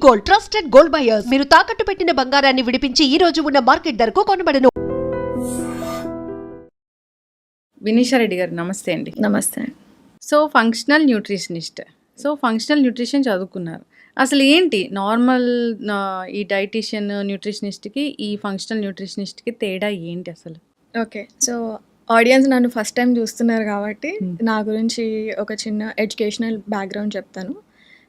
Gold, trusted gold buyers. మీరు తాకట్టు పెట్టిన బంగారాన్ని విడిపించి ఈ రోజు ఉన్న మార్కెట్ ధరకు కొనబడను. వినీషా రెడ్డి గారు నమస్తే అండి. నమస్తే. ఫంక్షనల్ న్యూట్రిషన్ చదువుకున్నారు. అసలు ఏంటి నార్మల్ ఈ డైటీషియన్ న్యూట్రిషనిస్ట్కి ఈ ఫంక్షనల్ న్యూట్రిషనిస్ట్కి తేడా ఏంటి అసలు? ఓకే. ఆడియన్స్ నన్ను ఫస్ట్ టైం చూస్తున్నారు కాబట్టి నా గురించి ఒక చిన్న ఎడ్యుకేషనల్ బ్యాక్గ్రౌండ్ చెప్తాను.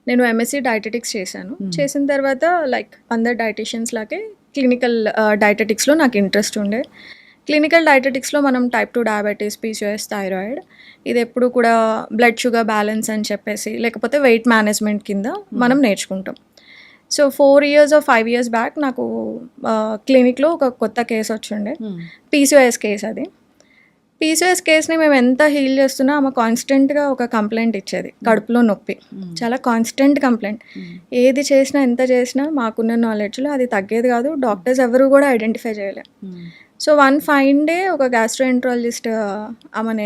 నేను ఎంఎస్సీ డైటెటిక్స్ చేశాను. చేసిన తర్వాత లైక్ అందరు డైటీషియన్స్ లాగే క్లినికల్ డైటెటిక్స్లో నాకు ఇంట్రెస్ట్ ఉండే. క్లినికల్ డైటెటిక్స్లో మనం టైప్ 2 డయాబెటీస్, పీసీఓఎస్, థైరాయిడ్ ఇది ఎప్పుడు కూడా బ్లడ్ షుగర్ బ్యాలెన్స్ అని చెప్పేసి లేకపోతే వెయిట్ మేనేజ్మెంట్ కింద మనం నేర్చుకుంటాం. 4 years or 5 years బ్యాక్ నాకు క్లినిక్లో ఒక కొత్త కేసు వచ్చిండే, పీసీఓఎస్ కేసు. అది పీసీఓఎస్ కేసుని మేము ఎంత హీల్ చేస్తున్నా ఆమె కాన్స్టెంట్గా ఒక కంప్లైంట్ ఇచ్చేది, కడుపులో నొప్పి, చాలా కాన్స్టెంట్ కంప్లైంట్. ఏది చేసినా ఎంత చేసినా మాకున్న నాలెడ్జ్లో అది తగ్గేది కాదు. డాక్టర్స్ ఎవరు కూడా ఐడెంటిఫై చేయలేరు. వన్ ఫైన్ డే ఒక గ్యాస్ట్రోఎంట్రాలజిస్ట్ ఆమెని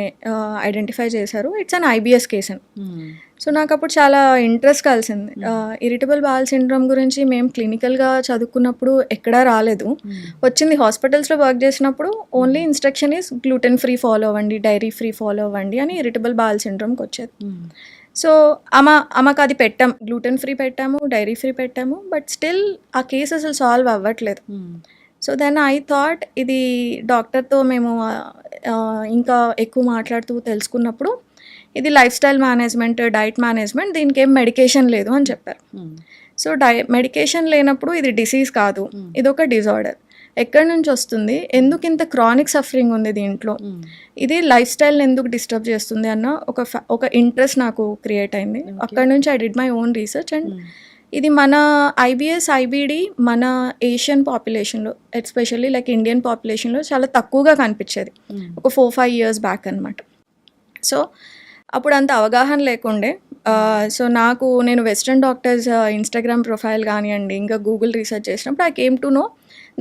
ఐడెంటిఫై చేశారు. ఇట్స్ అన్ ఐబిఎస్ కేస్ అని. నాకు అప్పుడు చాలా ఇంట్రెస్ట్ కలిసింది. ఇరిటబుల్ బౌల్ సిండ్రోమ్ గురించి మేము క్లినికల్గా చదువుకున్నప్పుడు ఎక్కడా రాలేదు. వచ్చింది హాస్పిటల్స్లో వర్క్ చేసినప్పుడు only instruction is gluten free follow అవ్వండి, డైరీ ఫ్రీ ఫాలో అవ్వండి అని ఇరిటబుల్ బౌల్ సిండ్రోమ్కి వచ్చేది. ఆమెకు అది పెట్టాము, గ్లూటెన్ ఫ్రీ పెట్టాము, డైరీ ఫ్రీ పెట్టాము, బట్ స్టిల్ ఆ కేసు అసలు సాల్వ్ అవ్వట్లేదు. దెన్ ఐ థాట్ ఇది డాక్టర్తో మేము ఇంకా ఎక్కువ మాట్లాడుతూ తెలుసుకున్నప్పుడు ఇది life style management, diet management, దీనికి ఏం మెడికేషన్ లేదు అని చెప్పారు. మెడికేషన్ లేనప్పుడు ఇది డిసీజ్ కాదు, ఇది ఒక డిజార్డర్. ఎక్కడి నుంచి వస్తుంది, ఎందుకు ఇంత క్రానిక్ సఫరింగ్ ఉంది దీంట్లో, ఇది లైఫ్ స్టైల్ ఎందుకు డిస్టర్బ్ చేస్తుంది అన్న ఒక ఇంట్రెస్ట్ నాకు క్రియేట్ అయింది. అక్కడ నుంచి I did my own research. And ఇది మన ఐబిఎస్, ఐబిడి మన ఏషియన్ పాపులేషన్లో, ఎస్పెషల్లీ లైక్ ఇండియన్ పాపులేషన్లో చాలా తక్కువగా కనిపించేది ఒక 4-5 years బ్యాక్ అనమాట. అప్పుడు అంత అవగాహన లేకుండే. నేను వెస్ట్రన్ డాక్టర్స్ ఇన్స్టాగ్రామ్ ప్రొఫైల్ కానివ్వండి, ఇంకా గూగుల్ రీసెర్చ్ చేసినప్పుడు I came to know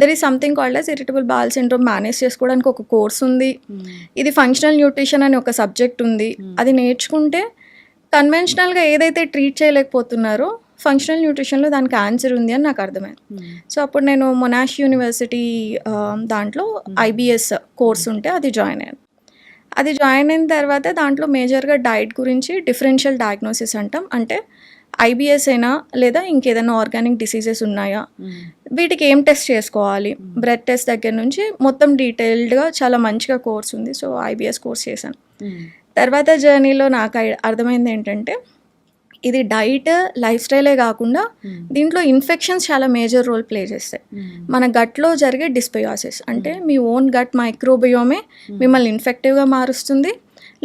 there is something called as irritable bowel syndrome. Manage చేసుకోవడానికి ఒక కోర్స్ ఉంది, ఇది ఫంక్షనల్ న్యూట్రిషన్ అని ఒక సబ్జెక్ట్ ఉంది. అది నేర్చుకుంటే కన్వెన్షనల్గా ఏదైతే ట్రీట్ చేయలేకపోతున్నారో ఫంక్షనల్ న్యూట్రిషన్లో దానికి ఆన్సర్ ఉంది అని నాకు అర్థమైంది. అప్పుడు నేను మొనాష్ యూనివర్సిటీ దాంట్లో ఐబిఎస్ కోర్స్ ఉంటే అది జాయిన్ అయ్యాను. అది జాయిన్ అయిన తర్వాత దాంట్లో మేజర్గా డైట్ గురించి డిఫరెన్షియల్ డయాగ్నోసిస్ అంటాం. అంటే ఐబిఎస్ అయినా లేదా ఇంకేదైనా ఆర్గానిక్ డిసీజెస్ ఉన్నాయా, వీటికి ఏం టెస్ట్ చేసుకోవాలి, బ్లడ్ టెస్ట్ దగ్గర నుంచి మొత్తం డీటెయిల్డ్గా చాలా మంచిగా కోర్స్ ఉంది. ఐబిఎస్ కోర్స్ చేశాను. తర్వాత జర్నీలో నాకు అర్థమైంది ఏంటంటే ఇది డైట్, లైఫ్ స్టైలే కాకుండా దీంట్లో ఇన్ఫెక్షన్స్ చాలా మేజర్ రోల్ ప్లే చేస్తాయి. మన గట్లో జరిగే డిస్బయోసిస్ అంటే మీ ఓన్ గట్ మైక్రోబయోమే మిమ్మల్ని ఇన్ఫెక్టివ్గా మారుస్తుంది.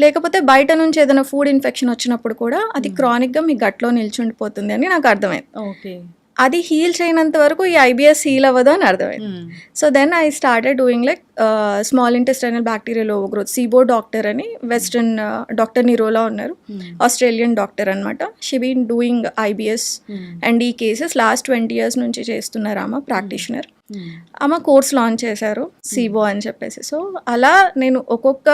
లేకపోతే బయట నుంచి ఏదైనా ఫుడ్ ఇన్ఫెక్షన్ వచ్చినప్పుడు కూడా అది క్రానిక్గా మీ గట్లో నిల్చుండిపోతుంది అని నాకు అర్థమైంది. అది హీల్ చేయనంత వరకు ఈ ఐబిఎస్ హీల్ అవ్వదు అని అర్థమైంది. Then I started doing like small intestinal bacterial overgrowth, SIBO doctor అని వెస్ట్రన్ డాక్టర్ నిరోలా ఉన్నారు, ఆస్ట్రేలియన్ డాక్టర్ అనమాట. She been doing IBS and ఈ కేసెస్ లాస్ట్ 20 years నుంచి చేస్తున్నారు. ఆమె ప్రాక్టీషనర్. ఆమె కోర్స్ లాంచ్ చేశారు, సిబో అని చెప్పేసి. అలా నేను ఒక్కొక్క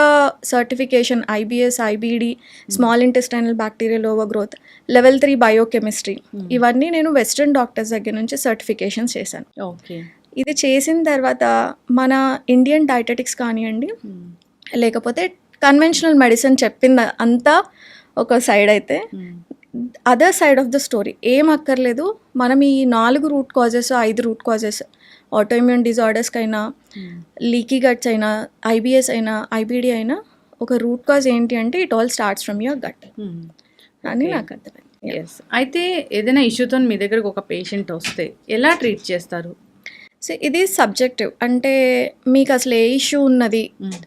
certification, IBS, IBD, small intestinal bacterial overgrowth, level 3 biochemistry, ఇవన్నీ నేను వెస్ట్రన్ డాక్టర్స్ దగ్గర నుంచి సర్టిఫికేషన్స్ చేశాను. ఇది చేసిన తర్వాత మన ఇండియన్ డైటెటిక్స్ కానివ్వండి, లేకపోతే కన్వెన్షనల్ మెడిసిన్ చెప్పింది అంతా ఒక సైడ్ అయితే, other side of the story ఏం అక్కర్లేదు. మనం ఈ 4 root causes, 5 root causes, autoimmune డిజార్డర్స్కి అయినా, లీకీ గట్స్ అయినా, ఐబిఎస్ అయినా, ఐబిడి అయినా, ఒక రూట్ కాజ్ ఏంటి అంటే it all starts from your gut అని నాకు అర్థమైంది. అయితే ఏదైనా ఇష్యూతో మీ దగ్గరకు ఒక పేషెంట్ వస్తే ఎలా ట్రీట్ చేస్తారు? ఇది సబ్జెక్టివ్. అంటే మీకు అసలు ఏ ఇష్యూ ఉన్నది,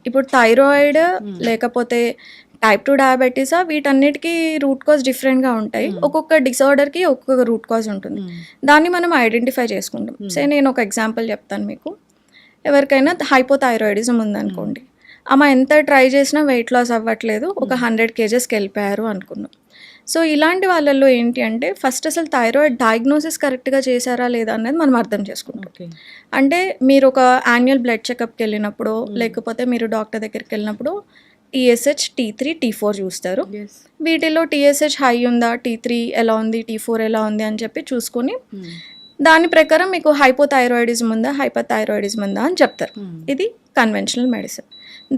ఇప్పుడు థైరాయిడ్ లేకపోతే టైప్ 2 డయాబెటీసా, వీటన్నిటికీ రూట్ కాజ్ డిఫరెంట్గా ఉంటాయి. ఒక్కొక్క డిసార్డర్కి ఒక్కొక్క రూట్ కాజ్ ఉంటుంది. దాన్ని మనం ఐడెంటిఫై చేసుకుంటాం. నేను ఒక ఎగ్జాంపుల్ చెప్తాను మీకు. ఎవరికైనా హైపోథైరాయిడిజం ఉందనుకోండి, ఆమె ఎంత ట్రై చేసినా వెయిట్ లాస్ అవ్వట్లేదు, ఒక 100 kgsకి వెళ్ళిపోయారు అనుకున్నాం. ఇలాంటి వాళ్ళల్లో ఏంటి అంటే ఫస్ట్ అసలు థైరాయిడ్ డయాగ్నోసిస్ కరెక్ట్గా చేశారా లేదా అనేది మనం అర్థం చేసుకుంటాం. అంటే మీరు ఒక యాన్యువల్ బ్లడ్ చెకప్కి వెళ్ళినప్పుడు, లేకపోతే మీరు డాక్టర్ దగ్గరికి వెళ్ళినప్పుడు TSH, T3, T4 చూస్తారు. వీటిలో TSH హై ఉందా, T3 ఎలా ఉంది, T4 ఎలా ఉంది అని చెప్పి చూసుకొని దాని ప్రకారం మీకు హైపోథైరాయిడిజం ఉందా, హైపర్థైరాయిడిజం ఉందా అని చెప్తారు. ఇది కన్వెన్షనల్ మెడిసిన్.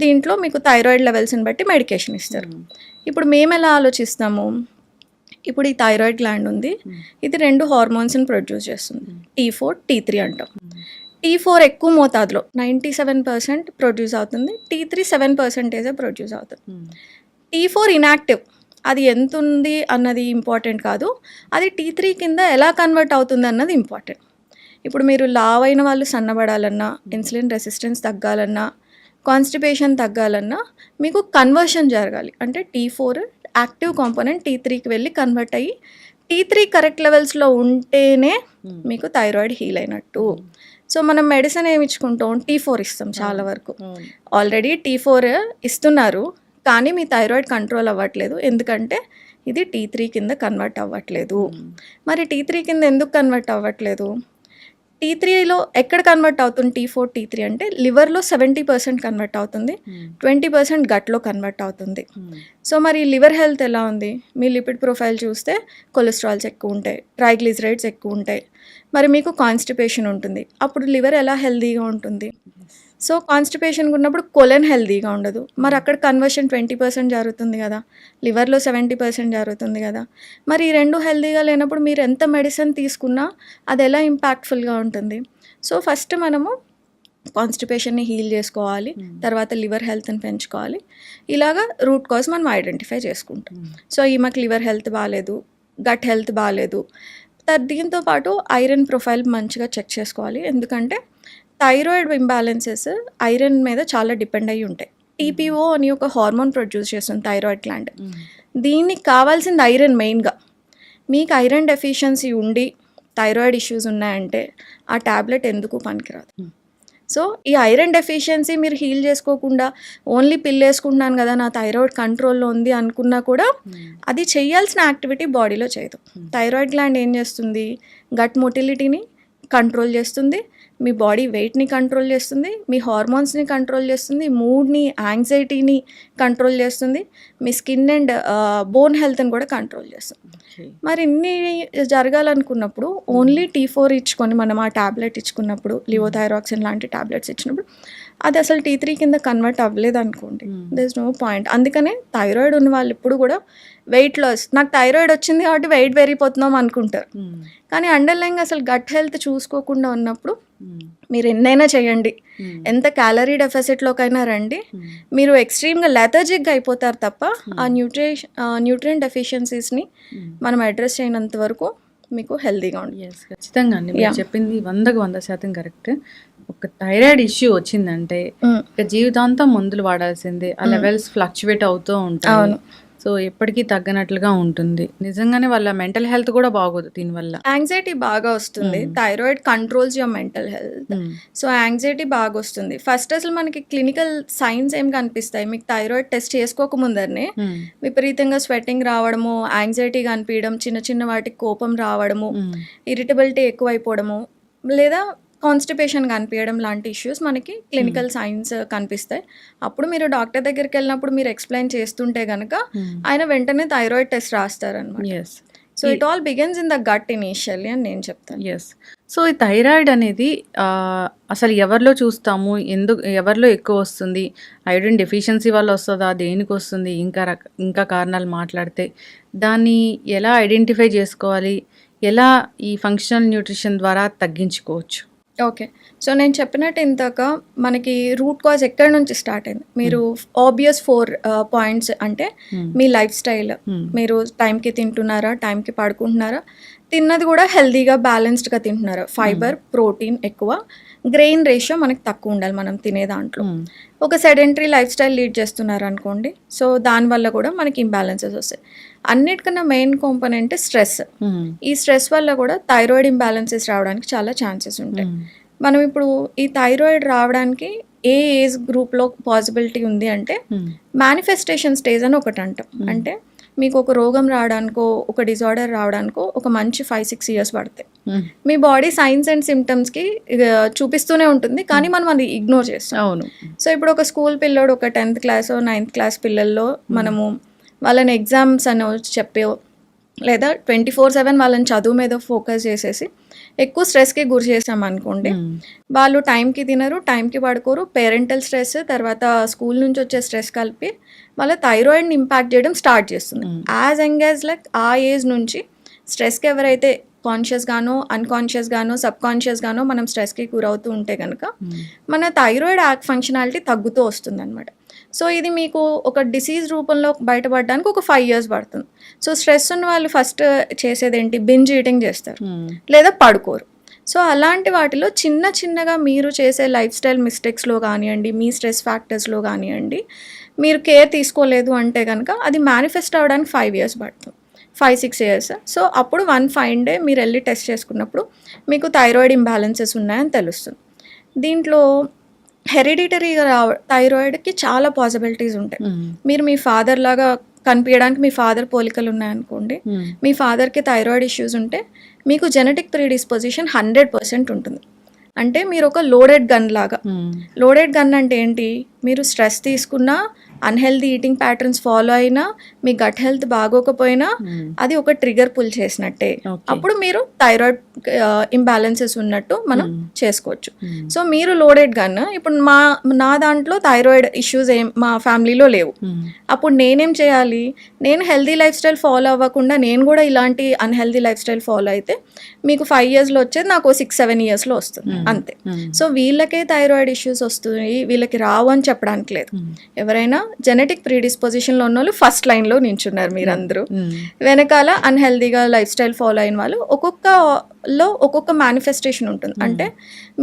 దీంట్లో మీకు థైరాయిడ్ లెవెల్స్ని బట్టి మెడికేషన్ ఇస్తారు. ఇప్పుడు మేము ఎలా ఆలోచిస్తాము, ఇప్పుడు ఈ థైరాయిడ్ గ్లాండ్ ఉంది, ఇది 2 హార్మోన్స్ని ప్రొడ్యూస్ చేస్తుంది, T4, T3 అంటాం. T4 ఎక్కువ మోతాదులో 97% ప్రొడ్యూస్ అవుతుంది, T3 7% ప్రొడ్యూస్ అవుతుంది. T4 ఇన్యాక్టివ్, అది ఎంత ఉంది అన్నది ఇంపార్టెంట్ కాదు, అది T3 కింద ఎలా కన్వర్ట్ అవుతుంది అన్నది ఇంపార్టెంట్. ఇప్పుడు మీరు లావ్ అయిన వాళ్ళు సన్నబడాలన్నా, ఇన్సులిన్ రెసిస్టెన్స్ తగ్గాలన్నా, కాన్స్టిపేషన్ తగ్గాలన్నా మీకు కన్వర్షన్ జరగాలి. అంటే T4 యాక్టివ్ కాంపోనెంట్ T3కి వెళ్ళి కన్వర్ట్ అయ్యి T3 కరెక్ట్ లెవెల్స్లో ఉంటేనే మీకు థైరాయిడ్ హీల్ అయినట్టు. సో మనం మెడిసిన్ ఏమి ఇచ్చుకుంటాం, T4 ఇస్తాం చాలా వరకు. ఆల్రెడీ T4 ఇస్తున్నారు, కానీ మీ థైరాయిడ్ కంట్రోల్ అవ్వట్లేదు, ఎందుకంటే ఇది T3 కింద కన్వర్ట్ అవ్వట్లేదు. మరి T3 కింద ఎందుకు కన్వర్ట్ అవ్వట్లేదు? T3లో ఎక్కడ కన్వర్ట్ అవుతుంది T4, T3 అంటే లివర్లో 70% కన్వర్ట్ అవుతుంది, 20% గట్లో కన్వర్ట్ అవుతుంది. సో మరి లివర్ హెల్త్ ఎలా ఉంది? మీ లిపిడ్ ప్రొఫైల్ చూస్తే కొలెస్ట్రాల్స్ ఎక్కువ ఉంటాయి, ట్రైగ్లిసరైడ్స్ ఎక్కువ ఉంటాయి, మరి మీకు కాన్స్టిపేషన్ ఉంటుంది. అప్పుడు లివర్ ఎలా హెల్తీగా ఉంటుంది? సో కాన్స్టిపేషన్ ఉన్నప్పుడు కొలెన్ హెల్తీగా ఉండదు, మరి అక్కడ కన్వర్షన్ 20% జరుగుతుంది కదా, లివర్లో 70% జరుగుతుంది కదా. మరి ఈ 2 హెల్తీగా లేనప్పుడు మీరు ఎంత మెడిసిన్ తీసుకున్నా అది ఎలా ఇంపాక్ట్ఫుల్గా ఉంటుంది? సో ఫస్ట్ మనము కాన్స్టిపేషన్ని హీల్ చేసుకోవాలి, తర్వాత లివర్ హెల్త్ని పెంచుకోవాలి. ఇలాగా రూట్ కాజ్ మనం ఐడెంటిఫై చేసుకుంటాం. సో ఈమెకు లివర్ హెల్త్ బాగాలేదు, గట్ హెల్త్ బాగాలేదు. దీంతో పాటు ఐరన్ ప్రొఫైల్ మంచిగా చెక్ చేసుకోవాలి, ఎందుకంటే థైరాయిడ్ ఇంబ్యాలెన్సెస్ ఐరన్ మీద చాలా డిపెండ్ అయ్యి ఉంటాయి. TPO అని ఒక హార్మోన్ ప్రొడ్యూస్ చేస్తుంది థైరాయిడ్ గ్లాండ్. దీనికి కావాల్సింది ఐరన్ మెయిన్గా. మీకు ఐరన్ డెఫిషియన్సీ ఉండి థైరాయిడ్ ఇష్యూస్ ఉన్నాయంటే ఆ ట్యాబ్లెట్ ఎందుకు పనికిరాదు. సో ఈ ఐరన్ డెఫిషియన్సీ మీరు హీల్ చేసుకోకుండా ఓన్లీ పిల్ వేసుకుంటున్నాను కదా నా థైరాయిడ్ కంట్రోల్లో ఉంది అనుకున్నా కూడా అది చేయాల్సిన యాక్టివిటీ బాడీలో చేయదు. థైరాయిడ్ గ్లాండ్ ఏం చేస్తుంది, గట్ మొటిలిటీని కంట్రోల్ చేస్తుంది, మీ బాడీ వెయిట్ని కంట్రోల్ చేస్తుంది, మీ హార్మోన్స్ని కంట్రోల్ చేస్తుంది, మూడ్ని, యాంగ్జైటీని కంట్రోల్ చేస్తుంది, మీ స్కిన్ అండ్ బోన్ హెల్త్ని కూడా కంట్రోల్ చేస్తుంది. మరి ఇన్ని జరగాలనుకున్నప్పుడు ఓన్లీ T4 ఇచ్చుకొని మనం ఆ ట్యాబ్లెట్ ఇచ్చుకున్నప్పుడు, లివోథైరాక్సిన్ లాంటి ట్యాబ్లెట్స్ ఇచ్చినప్పుడు అది అసలు T3 కింద కన్వర్ట్ అవ్వలేదు అనుకోండి, దర్ ఇస్ నో పాయింట్. అందుకనే థైరాయిడ్ ఉన్న వాళ్ళు ఇప్పుడు కూడా వెయిట్ లాస్, నాకు థైరాయిడ్ వచ్చింది కాబట్టి వెయిట్ పెరిగిపోతున్నాం అనుకుంటారు, కానీ అండర్లైన్ అసలు గట్ హెల్త్ చూసుకోకుండా ఉన్నప్పుడు మీరు ఎన్నైనా చేయండి, ఎంత క్యాలరీ డెఫిసిట్లోకైనా రండి, మీరు ఎక్స్ట్రీమ్గా లెథర్జిక్గా అయిపోతారు తప్ప ఆ న్యూట్రియంట్ డెఫిషియన్సీస్ని మనం అడ్రస్ చేయనంత వరకు మీకు హెల్తీగా ఉంటుంది. ఖచ్చితంగా అండి, మీరు చెప్పింది 100% కరెక్ట్. ఒక థైరాయిడ్ ఇష్యూ వచ్చిందంటే ఇక జీవితాంతం మందులు వాడాల్సిందే, ఆ లెవెల్స్ ఫ్లక్చువేట్ అవుతూ ఉంటాయి, సో ఎప్పటికీ తగ్గనట్లుగా ఉంటుంది. నిజంగానే వాళ్ళ మెంటల్ హెల్త్ కూడా బాగోదు దీనివల్ల. యాంగ్జైటీ బాగా వస్తుంది, thyroid controls your mental health. So anxiety బాగా వస్తుంది. ఫస్ట్ అసలు మనకి క్లినికల్ సైన్స్ ఏం కనిపిస్తాయి, మీకు థైరాయిడ్ టెస్ట్ చేసుకోక ముందరనే విపరీతంగా స్వెట్టింగ్ రావడము, యాంగ్జైటీ కనిపించడం, చిన్న చిన్న వాటికి కోపం రావడము, ఇరిటబిలిటీ ఎక్కువైపోవడము, లేదా కాన్స్టిపేషన్ కనిపించడం లాంటి ఇష్యూస్ మనకి క్లినికల్ సైన్స్ కనిపిస్తాయి. అప్పుడు మీరు డాక్టర్ దగ్గరికి వెళ్ళినప్పుడు మీరు ఎక్స్ప్లెయిన్ చేస్తుంటే కనుక ఆయన వెంటనే థైరాయిడ్ టెస్ట్ రాస్తారనమాట. So it all begins in the gut initially అని నేను చెప్తాను. సో ఈ థైరాయిడ్ అనేది అసలు ఎవరిలో చూస్తాము, ఎవరిలో ఎక్కువ వస్తుంది, ఐరన్ డెఫిషియన్సీ వల్ల వస్తుందా, దేనికి వస్తుంది, ఇంకా కారణాలు మాట్లాడితే దాన్ని ఎలా ఐడెంటిఫై చేసుకోవాలి, ఎలా ఈ ఫంక్షనల్ న్యూట్రిషన్ ద్వారా తగ్గించుకోవచ్చు? ఓకే, సో నేను చెప్పినట్టు ఇంతక మనకి రూట్ కాజ్ ఎక్కడి నుంచి స్టార్ట్ అయింది. మీరు ఆబ్వియస్ 4 పాయింట్స్ అంటే మీ లైఫ్ స్టైల్, మీరు టైంకి తింటున్నారా, టైంకి పడుకుంటున్నారా, తిన్నది కూడా హెల్తీగా బ్యాలెన్స్డ్గా తింటున్నారా, ఫైబర్, ప్రోటీన్ ఎక్కువ, గ్రెయిన్ రేషియో మనకి తక్కువ ఉండాలి మనం తినే దాంట్లో. ఒక సెడెంటరీ లైఫ్ స్టైల్ లీడ్ చేస్తున్నారు అనుకోండి, సో దానివల్ల కూడా మనకి ఇంబ్యాలెన్సెస్ వస్తాయి. అన్నిటికన్నా మెయిన్ కాంపోనెంట్ స్ట్రెస్. ఈ స్ట్రెస్ వల్ల కూడా థైరాయిడ్ ఇంబ్యాలెన్సెస్ రావడానికి చాలా ఛాన్సెస్ ఉంటాయి. మనం ఇప్పుడు ఈ థైరాయిడ్ రావడానికి ఏ ఏజ్ గ్రూప్లో పాసిబిలిటీ ఉంది అంటే మేనిఫెస్టేషన్ స్టేజ్ అని ఒకటి అంటాం. అంటే మీకు ఒక రోగం రావడానికో ఒక డిజార్డర్ రావడానికో ఒక మంచి 5-6 ఇయర్స్ పడతాయి. మీ బాడీ సైన్స్ అండ్ సిమ్టమ్స్కి చూపిస్తూనే ఉంటుంది, కానీ మనం అది ఇగ్నోర్ చేస్తాం. అవును. సో ఇప్పుడు ఒక స్కూల్ పిల్లోడు ఒక 10th క్లాస్ 9th క్లాస్ పిల్లల్లో మనము వాళ్ళని ఎగ్జామ్స్ అని చెప్పే లేదా 24/7 వాళ్ళని చదువు మీద ఫోకస్ చేసేసి ఎక్కువ స్ట్రెస్కి గురి చేసాం అనుకోండి, వాళ్ళు టైంకి తినరు, టైంకి పడుకోరు, పేరెంటల్ స్ట్రెస్ తర్వాత స్కూల్ నుంచి వచ్చే స్ట్రెస్ కలిపి వాళ్ళ థైరాయిడ్ని ఇంపాక్ట్ చేయడం స్టార్ట్ చేస్తుంది. యాజ్ యంగ్ యాజ్ లైక్ ఆ ఏజ్ నుంచి స్ట్రెస్కి ఎవరైతే కాన్షియస్గానో అన్కాన్షియస్గానో సబ్కాన్షియస్గానో మనం స్ట్రెస్కి గురవుతూ ఉంటే కనుక మన థైరాయిడ్ ఫంక్షనాలిటీ తగ్గుతూ వస్తుంది అనమాట. సో ఇది మీకు ఒక డిసీజ్ రూపంలో బయటపడడానికి ఒక 5 years పడుతుంది. సో స్ట్రెస్ ఉన్న వాళ్ళు ఫస్ట్ చేసేది ఏంటి, బింజ్ ఈటింగ్ చేస్తారు లేదా పడుకోరు. సో అలాంటి వాటిలో చిన్నగా మీరు చేసే లైఫ్ స్టైల్ మిస్టేక్స్లో కానివ్వండి, మీ స్ట్రెస్ ఫ్యాక్టర్స్లో కానివ్వండి, మీరు కేర్ తీసుకోలేదు అంటే కనుక అది మేనిఫెస్ట్ అవ్వడానికి 5 years పడుతుంది, 5-6 years. సో అప్పుడు వన్ ఫైన్ డే మీరు వెళ్ళి టెస్ట్ చేసుకున్నప్పుడు మీకు థైరాయిడ్ ఇంబ్యాలెన్సెస్ ఉన్నాయని తెలుస్తుంది. దీంట్లో హెరిడిటరీగా థైరాయిడ్కి చాలా పాసిబిలిటీస్ ఉంటాయి. మీరు మీ ఫాదర్ లాగా కనిపించడానికి మీ ఫాదర్ పోలికలు ఉన్నాయనుకోండి, మీ ఫాదర్కి థైరాయిడ్ ఇష్యూస్ ఉంటే మీకు జెనెటిక్ ప్రీడిస్పోజిషన్ 100% ఉంటుంది. అంటే మీరు ఒక లోడెడ్ గన్ లాగా. లోడెడ్ గన్ అంటే ఏంటి, మీరు స్ట్రెస్ తీసుకున్నా, అన్హెల్దీ ఈటింగ్ ప్యాటర్న్స్ ఫాలో అయినా, మీ గట్ హెల్త్ బాగోకపోయినా అది ఒక ట్రిగర్ పుల్ చేసినట్టే. అప్పుడు మీరు థైరాయిడ్ ఇంబ్యాలెన్సెస్ ఉన్నట్టు మనం చేసుకోవచ్చు. సో మీరు లోడెడ్ గన్. ఇప్పుడు నా దాంట్లో థైరాయిడ్ ఇష్యూస్ మా ఫ్యామిలీలో లేవు. అప్పుడు నేనేం చేయాలి, నేను హెల్దీ లైఫ్ స్టైల్ ఫాలో అవ్వకుండా నేను కూడా ఇలాంటి అన్హెల్దీ లైఫ్ స్టైల్ ఫాలో అయితే మీకు 5 yearsలో వచ్చేది నాకు 6-7 yearsలో వస్తుంది అంతే. సో వీళ్ళకే థైరాయిడ్ ఇష్యూస్ వస్తుంది, వీళ్ళకి రావు అని చెప్పడానికి లేదు. ఎవరైనా జెనెటిక్ ప్రీడిస్పోజిషన్లో ఉన్న వాళ్ళు ఫస్ట్ లైన్లో నించున్నారు మీరందరూ. వెనకాల అన్హెల్దీగా లైఫ్ స్టైల్ ఫాలో అయిన వాళ్ళు ఒక్కొక్క మేనిఫెస్టేషన్ ఉంటుంది. అంటే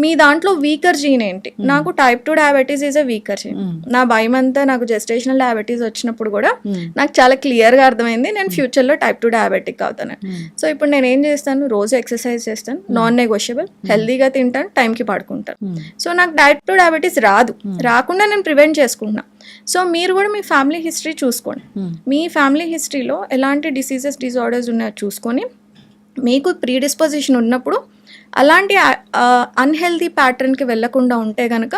మీ దాంట్లో వీకర్ జీన్ ఏంటి, నాకు type 2 diabetes is a weaker gene. నా భయం అంతా నాకు జెస్టేషనల్ డయాబెటీస్ వచ్చినప్పుడు కూడా నాకు చాలా క్లియర్గా అర్థమైంది నేను ఫ్యూచర్లో type 2 డయాబెటిక్ అవుతాను. సో ఇప్పుడు నేను ఏం చేస్తాను, రోజు ఎక్సర్సైజ్ చేస్తాను, నాన్ నెగోషియబుల్, హెల్దీగా తింటాను, టైంకి పడుకుంటాను. సో నాకు type 2 డయాబెటీస్ రాకుండా నేను ప్రివెంట్ చేసుకుంటున్నాను. సో మీరు కూడా మీ ఫ్యామిలీ హిస్టరీ చూసుకోండి. మీ ఫ్యామిలీ హిస్టరీలో ఎలాంటి డిసీజెస్ డిజార్డర్స్ ఉన్నాయో చూసుకొని మీకు ప్రీడిస్పోజిషన్ ఉన్నప్పుడు అలాంటి అన్హెల్దీ ప్యాటర్న్కి వెళ్లకుండా ఉంటే కనుక